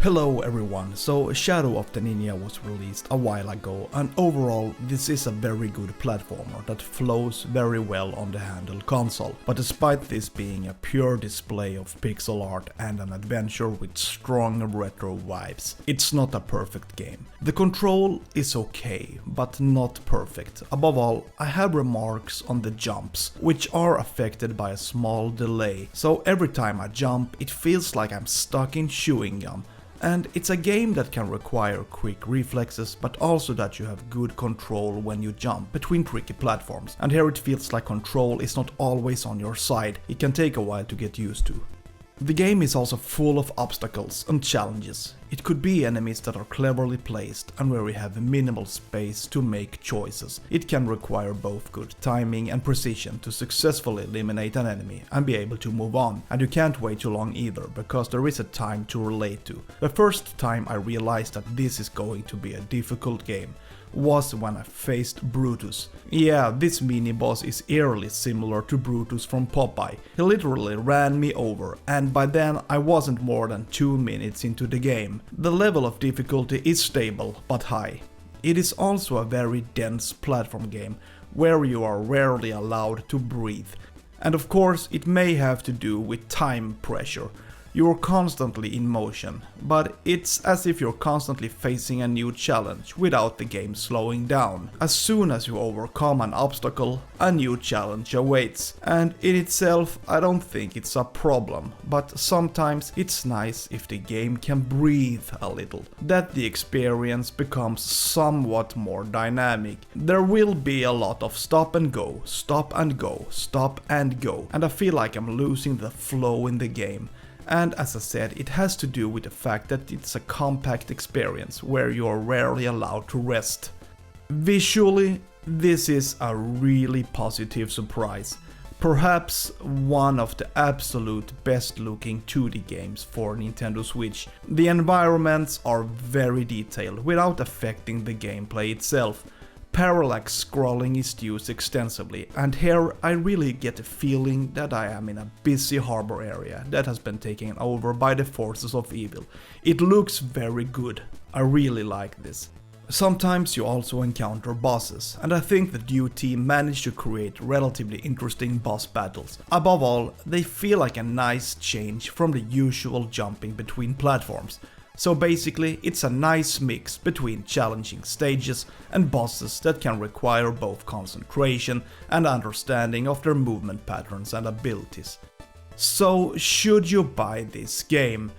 Hello everyone, so Shadow of the Ninja was released a while ago, and overall this is a very good platformer that flows very well on the handheld console. But despite this being a pure display of pixel art and an adventure with strong retro vibes, it's not a perfect game. The control is okay, but not perfect. Above all, I have remarks on the jumps, which are affected by a small delay, so every time I jump it feels like I'm stuck in chewing gum. And it's a game that can require quick reflexes, but also that you have good control when you jump between tricky platforms. And here it feels like control is not always on your side, it can take a while to get used to. The game is also full of obstacles and challenges. It could be enemies that are cleverly placed and where we have minimal space to make choices. It can require both good timing and precision to successfully eliminate an enemy and be able to move on. And you can't wait too long either, because there is a time to relate to. The first time I realized that this is going to be a difficult game was when I faced Brutus. Yeah, this mini-boss is eerily similar to Brutus from Popeye. He literally ran me over, and by then I wasn't more than 2 minutes into the game. The level of difficulty is stable, but high. It is also a very dense platform game, where you are rarely allowed to breathe. And of course it may have to do with time pressure. You're constantly in motion, but it's as if you're constantly facing a new challenge without the game slowing down. As soon as you overcome an obstacle, a new challenge awaits. And in itself, I don't think it's a problem, but sometimes it's nice if the game can breathe a little, that the experience becomes somewhat more dynamic. There will be a lot of stop and go, stop and go, stop and go, and I feel like I'm losing the flow in the game. And as I said, it has to do with the fact that it's a compact experience where you are rarely allowed to rest. Visually, this is a really positive surprise. Perhaps one of the absolute best looking 2D games for Nintendo Switch. The environments are very detailed without affecting the gameplay itself. Parallax scrolling is used extensively, and here I really get the feeling that I am in a busy harbor area that has been taken over by the forces of evil. It looks very good, I really like this. Sometimes you also encounter bosses, and I think the Due team managed to create relatively interesting boss battles. Above all, they feel like a nice change from the usual jumping between platforms. So basically, it's a nice mix between challenging stages and bosses that can require both concentration and understanding of their movement patterns and abilities. So should you buy this game?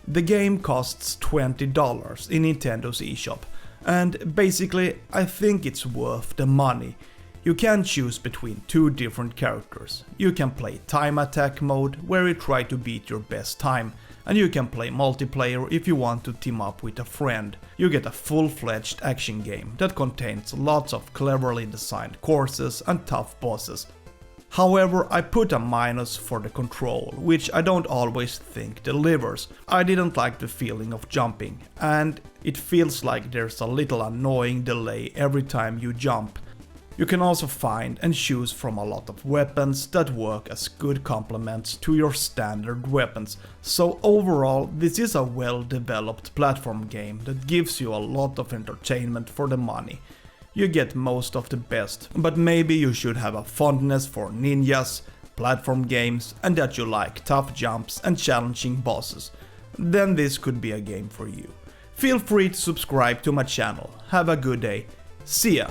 The game costs $20 in Nintendo's eShop, and basically I think it's worth the money. You can choose between 2 different characters. You can play time attack mode, where you try to beat your best time, and you can play multiplayer if you want to team up with a friend. You get a full-fledged action game that contains lots of cleverly designed courses and tough bosses. However, I put a minus for the control, which I don't always think delivers. I didn't like the feeling of jumping, and it feels like there's a little annoying delay every time you jump. You can also find and choose from a lot of weapons that work as good complements to your standard weapons. So overall, this is a well-developed platform game that gives you a lot of entertainment for the money. You get most of the best, but maybe you should have a fondness for ninjas, platform games, and that you like tough jumps and challenging bosses. Then this could be a game for you. Feel free to subscribe to my channel. Have a good day. See ya!